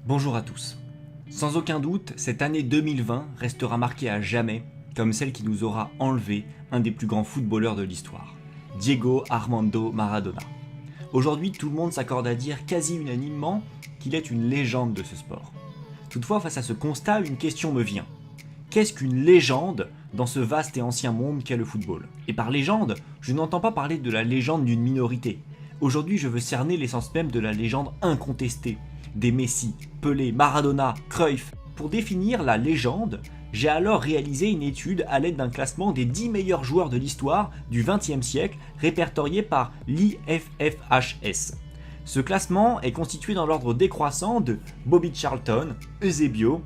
Bonjour à tous. Sans aucun doute, cette année 2020 restera marquée à jamais comme celle qui nous aura enlevé un des plus grands footballeurs de l'histoire, Diego Armando Maradona. Aujourd'hui, tout le monde s'accorde à dire quasi unanimement qu'il est une légende de ce sport. Toutefois, face à ce constat, une question me vient. Qu'est-ce qu'une légende dans ce vaste et ancien monde qu'est le football? Et par légende, je n'entends pas parler de la légende d'une minorité. Aujourd'hui, je veux cerner l'essence même de la légende incontestée, des Messi, Pelé, Maradona, Cruyff. Pour définir la légende, j'ai alors réalisé une étude à l'aide d'un classement des 10 meilleurs joueurs de l'histoire du XXe siècle répertorié par l'IFFHS. Ce classement est constitué dans l'ordre décroissant de Bobby Charlton, Eusebio,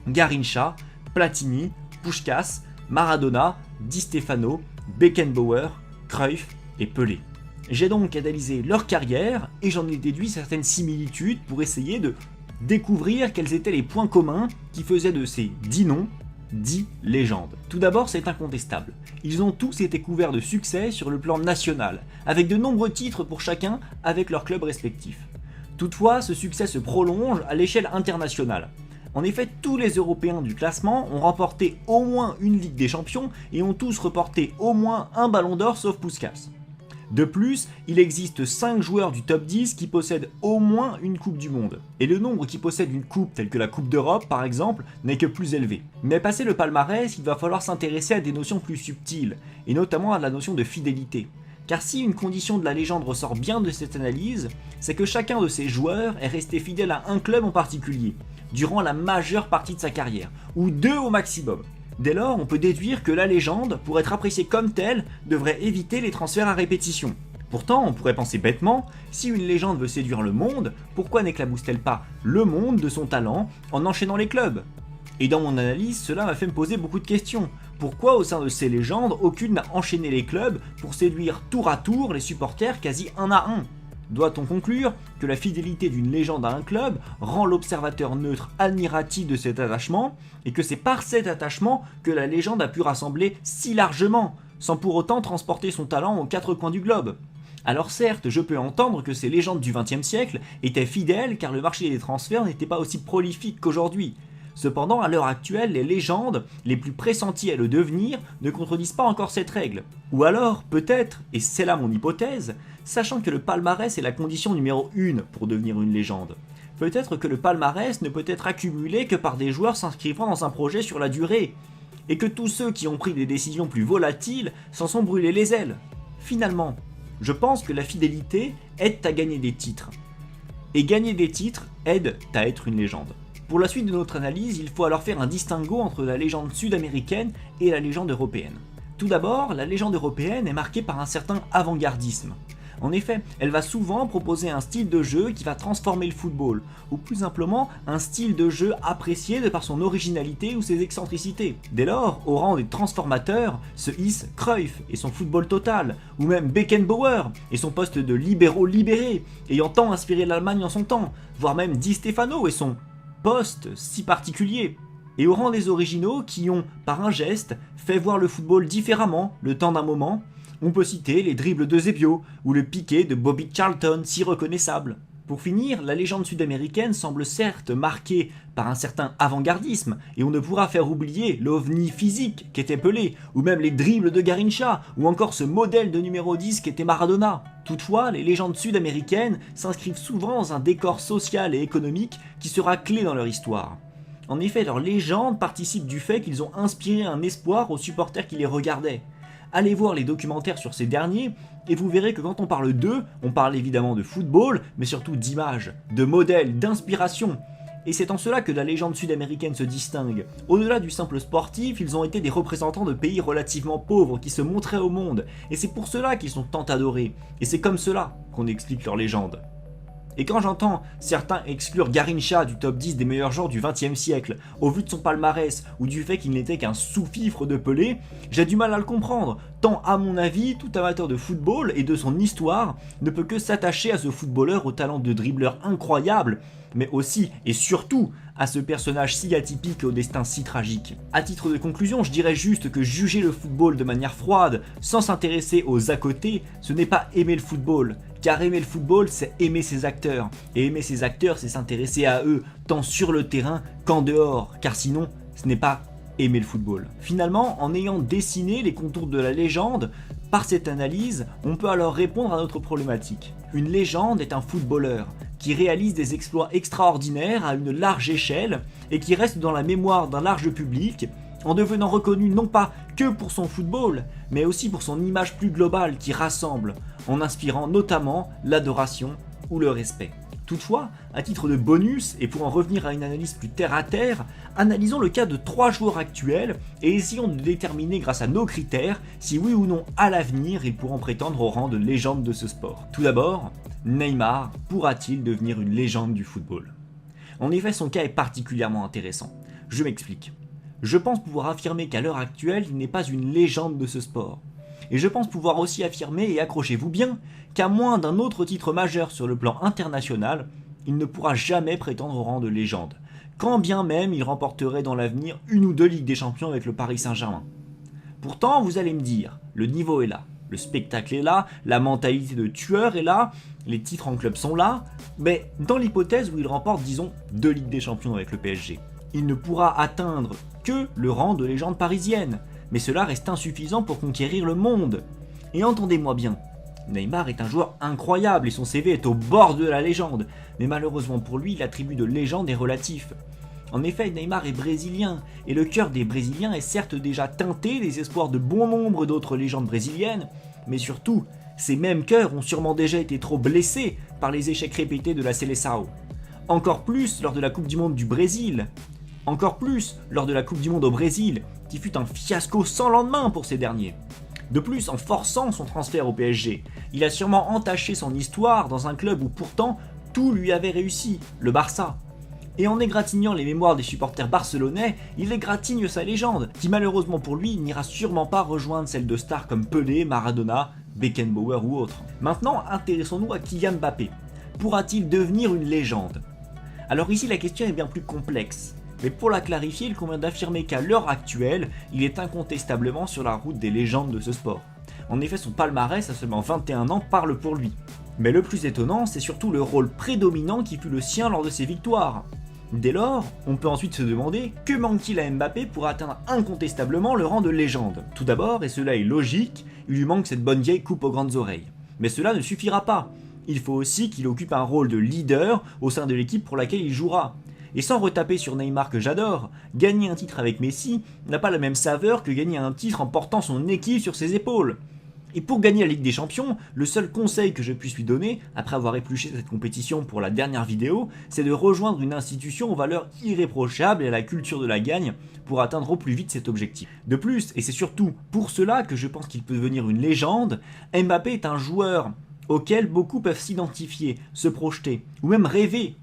Garrincha, Platini, Puskás, Maradona, Di Stefano, Beckenbauer, Cruyff et Pelé. J'ai donc analysé leur carrière et j'en ai déduit certaines similitudes pour essayer de découvrir quels étaient les points communs qui faisaient de ces 10 noms 10 légendes. Tout d'abord, c'est incontestable. Ils ont tous été couverts de succès sur le plan national, avec de nombreux titres pour chacun avec leurs clubs respectifs. Toutefois, ce succès se prolonge à l'échelle internationale. En effet, tous les Européens du classement ont remporté au moins une Ligue des Champions et ont tous remporté au moins un Ballon d'Or sauf Puskás. De plus, il existe 5 joueurs du top 10 qui possèdent au moins une Coupe du Monde. Et le nombre qui possèdent une coupe telle que la Coupe d'Europe par exemple n'est que plus élevé. Mais passé le palmarès, il va falloir s'intéresser à des notions plus subtiles, et notamment à la notion de fidélité. Car si une condition de la légende ressort bien de cette analyse, c'est que chacun de ces joueurs est resté fidèle à un club en particulier, durant la majeure partie de sa carrière, ou 2 au maximum. Dès lors, on peut déduire que la légende, pour être appréciée comme telle, devrait éviter les transferts à répétition. Pourtant, on pourrait penser bêtement, si une légende veut séduire le monde, pourquoi n'éclabousse-t-elle pas le monde de son talent en enchaînant les clubs? Et dans mon analyse, cela m'a fait me poser beaucoup de questions. Pourquoi au sein de ces légendes, aucune n'a enchaîné les clubs pour séduire tour à tour les supporters quasi un à un? Doit-on conclure que la fidélité d'une légende à un club rend l'observateur neutre admiratif de cet attachement et que c'est par cet attachement que la légende a pu rassembler si largement, sans pour autant transporter son talent aux 4 coins du globe? Alors certes, je peux entendre que ces légendes du XXe siècle étaient fidèles car le marché des transferts n'était pas aussi prolifique qu'aujourd'hui. Cependant, à l'heure actuelle, les légendes les plus pressenties à le devenir ne contredisent pas encore cette règle. Ou alors, peut-être, et c'est là mon hypothèse, sachant que le palmarès est la condition numéro 1 pour devenir une légende. Peut-être que le palmarès ne peut être accumulé que par des joueurs s'inscrivant dans un projet sur la durée, et que tous ceux qui ont pris des décisions plus volatiles s'en sont brûlés les ailes. Finalement, je pense que la fidélité aide à gagner des titres. Et gagner des titres aide à être une légende. Pour la suite de notre analyse, il faut alors faire un distinguo entre la légende sud-américaine et la légende européenne. Tout d'abord, la légende européenne est marquée par un certain avant-gardisme. En effet, elle va souvent proposer un style de jeu qui va transformer le football, ou plus simplement un style de jeu apprécié de par son originalité ou ses excentricités. Dès lors, au rang des transformateurs se hisse Cruyff et son football total, ou même Beckenbauer et son poste de libéraux libéré, ayant tant inspiré l'Allemagne en son temps, voire même Di Stefano et son poste si particulier. Et au rang des originaux qui ont, par un geste, fait voir le football différemment le temps d'un moment, on peut citer les dribbles d'Eusebio ou le piqué de Bobby Charlton si reconnaissable. Pour finir, la légende sud-américaine semble certes marquée par un certain avant-gardisme, et on ne pourra faire oublier l'ovni physique qu'était Pelé, ou même les dribbles de Garrincha, ou encore ce modèle de numéro 10 qu'était Maradona. Toutefois, les légendes sud-américaines s'inscrivent souvent dans un décor social et économique qui sera clé dans leur histoire. En effet, leurs légendes participent du fait qu'ils ont inspiré un espoir aux supporters qui les regardaient. Allez voir les documentaires sur ces derniers, et vous verrez que quand on parle d'eux, on parle évidemment de football, mais surtout d'images, de modèles, d'inspiration. Et c'est en cela que la légende sud-américaine se distingue. Au-delà du simple sportif, ils ont été des représentants de pays relativement pauvres qui se montraient au monde, et c'est pour cela qu'ils sont tant adorés, et c'est comme cela qu'on explique leur légende. Et quand j'entends certains exclure Garrincha du top 10 des meilleurs joueurs du XXe siècle, au vu de son palmarès ou du fait qu'il n'était qu'un sous-fifre de Pelé, j'ai du mal à le comprendre, tant à mon avis, tout amateur de football et de son histoire ne peut que s'attacher à ce footballeur au talent de dribbleur incroyable, mais aussi et surtout à ce personnage si atypique et au destin si tragique. À titre de conclusion, je dirais juste que juger le football de manière froide, sans s'intéresser aux à côté, ce n'est pas aimer le football, car aimer le football, c'est aimer ses acteurs, et aimer ses acteurs, c'est s'intéresser à eux, tant sur le terrain qu'en dehors, car sinon, ce n'est pas aimer le football. Finalement, en ayant dessiné les contours de la légende, par cette analyse, on peut alors répondre à notre problématique. Une légende est un footballeur qui réalise des exploits extraordinaires à une large échelle et qui reste dans la mémoire d'un large public en devenant reconnu non pas que pour son football, mais aussi pour son image plus globale qui rassemble, en inspirant notamment l'adoration ou le respect. Toutefois, à titre de bonus, et pour en revenir à une analyse plus terre à terre, analysons le cas de 3 joueurs actuels et essayons de déterminer grâce à nos critères si oui ou non à l'avenir ils pourront prétendre au rang de légende de ce sport. Tout d'abord, Neymar pourra-t-il devenir une légende du football ? En effet, son cas est particulièrement intéressant. Je m'explique. Je pense pouvoir affirmer qu'à l'heure actuelle, il n'est pas une légende de ce sport. Et je pense pouvoir aussi affirmer, et accrochez-vous bien, qu'à moins d'un autre titre majeur sur le plan international, il ne pourra jamais prétendre au rang de légende, quand bien même il remporterait dans l'avenir 1 ou 2 Ligues des Champions avec le Paris Saint-Germain. Pourtant, vous allez me dire, le niveau est là, le spectacle est là, la mentalité de tueur est là, les titres en club sont là, mais dans l'hypothèse où il remporte, disons, 2 Ligues des Champions avec le PSG, il ne pourra atteindre que le rang de légende parisienne. Mais cela reste insuffisant pour conquérir le monde. Et entendez-moi bien, Neymar est un joueur incroyable et son CV est au bord de la légende, mais malheureusement pour lui, l'attribut de légende est relatif. En effet, Neymar est brésilien, et le cœur des Brésiliens est certes déjà teinté des espoirs de bon nombre d'autres légendes brésiliennes, mais surtout, ces mêmes cœurs ont sûrement déjà été trop blessés par les échecs répétés de la Seleção. Encore plus lors de la Coupe du Monde du Brésil. Encore plus lors de la Coupe du Monde au Brésil, qui fut un fiasco sans lendemain pour ces derniers. De plus, en forçant son transfert au PSG, il a sûrement entaché son histoire dans un club où pourtant tout lui avait réussi, le Barça. Et en égratignant les mémoires des supporters barcelonais, il égratigne sa légende, qui malheureusement pour lui n'ira sûrement pas rejoindre celle de stars comme Pelé, Maradona, Beckenbauer ou autres. Maintenant, intéressons-nous à Kylian Mbappé. Pourra-t-il devenir une légende ? Alors ici la question est bien plus complexe. Mais pour la clarifier, il convient d'affirmer qu'à l'heure actuelle, il est incontestablement sur la route des légendes de ce sport. En effet, son palmarès à seulement 21 ans parle pour lui. Mais le plus étonnant, c'est surtout le rôle prédominant qui fut le sien lors de ses victoires. Dès lors, on peut ensuite se demander que manque-t-il à Mbappé pour atteindre incontestablement le rang de légende. Tout d'abord, et cela est logique, il lui manque cette bonne vieille coupe aux grandes oreilles. Mais cela ne suffira pas. Il faut aussi qu'il occupe un rôle de leader au sein de l'équipe pour laquelle il jouera. Et sans retaper sur Neymar que j'adore, gagner un titre avec Messi n'a pas la même saveur que gagner un titre en portant son équipe sur ses épaules. Et pour gagner la Ligue des Champions, le seul conseil que je puisse lui donner, après avoir épluché cette compétition pour la dernière vidéo, c'est de rejoindre une institution aux valeurs irréprochables et à la culture de la gagne pour atteindre au plus vite cet objectif. De plus, et c'est surtout pour cela que je pense qu'il peut devenir une légende, Mbappé est un joueur auquel beaucoup peuvent s'identifier, se projeter, ou même rêver.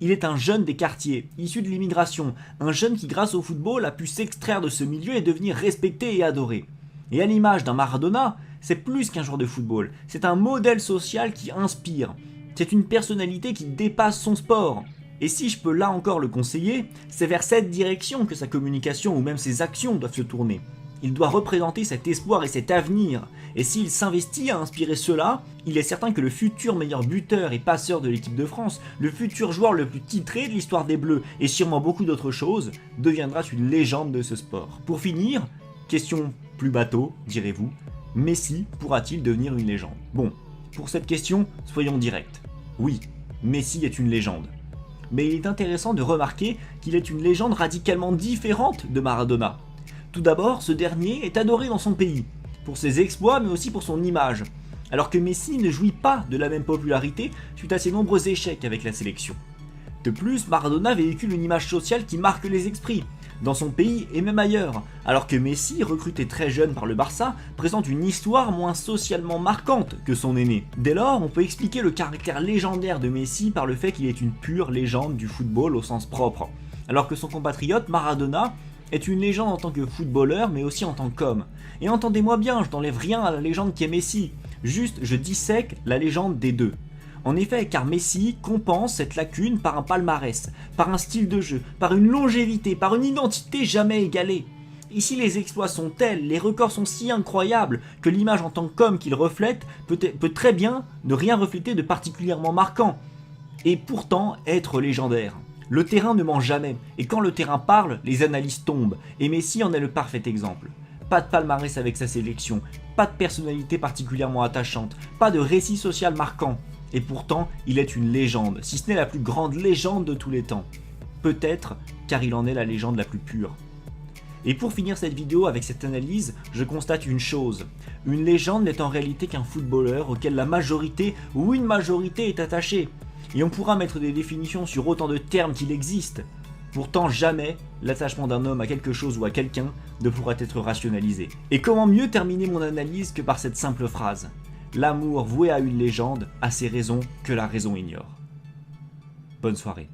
Il est un jeune des quartiers, issu de l'immigration, un jeune qui grâce au football a pu s'extraire de ce milieu et devenir respecté et adoré. Et à l'image d'un Maradona, c'est plus qu'un joueur de football, c'est un modèle social qui inspire, c'est une personnalité qui dépasse son sport. Et si je peux là encore le conseiller, c'est vers cette direction que sa communication ou même ses actions doivent se tourner. Il doit représenter cet espoir et cet avenir, et s'il s'investit à inspirer cela, il est certain que le futur meilleur buteur et passeur de l'équipe de France, le futur joueur le plus titré de l'histoire des Bleus, et sûrement beaucoup d'autres choses, deviendra une légende de ce sport. Pour finir, question plus bateau, direz-vous, Messi pourra-t-il devenir une légende ? Bon, pour cette question, soyons directs. Oui, Messi est une légende. Mais il est intéressant de remarquer qu'il est une légende radicalement différente de Maradona. Tout d'abord, ce dernier est adoré dans son pays, pour ses exploits mais aussi pour son image, alors que Messi ne jouit pas de la même popularité suite à ses nombreux échecs avec la sélection. De plus, Maradona véhicule une image sociale qui marque les esprits, dans son pays et même ailleurs, alors que Messi, recruté très jeune par le Barça, présente une histoire moins socialement marquante que son aîné. Dès lors, on peut expliquer le caractère légendaire de Messi par le fait qu'il est une pure légende du football au sens propre, alors que son compatriote Maradona est une légende en tant que footballeur mais aussi en tant qu'homme. Et entendez-moi bien, je n'enlève rien à la légende qui est Messi, juste je dissèque la légende des deux. En effet, car Messi compense cette lacune par un palmarès, par un style de jeu, par une longévité, par une identité jamais égalée. Ici, les exploits sont tels, les records sont si incroyables que l'image en tant qu'homme qu'il reflète peut très bien ne rien refléter de particulièrement marquant, et pourtant être légendaire. Le terrain ne ment jamais, et quand le terrain parle, les analyses tombent, et Messi en est le parfait exemple. Pas de palmarès avec sa sélection, pas de personnalité particulièrement attachante, pas de récit social marquant, et pourtant il est une légende, si ce n'est la plus grande légende de tous les temps. Peut-être car il en est la légende la plus pure. Et pour finir cette vidéo avec cette analyse, je constate une chose. Une légende n'est en réalité qu'un footballeur auquel la majorité ou une majorité est attachée. Et on pourra mettre des définitions sur autant de termes qu'il existe. Pourtant jamais l'attachement d'un homme à quelque chose ou à quelqu'un ne pourra être rationalisé. Et comment mieux terminer mon analyse que par cette simple phrase ? L'amour voué à une légende a ses raisons que la raison ignore. Bonne soirée.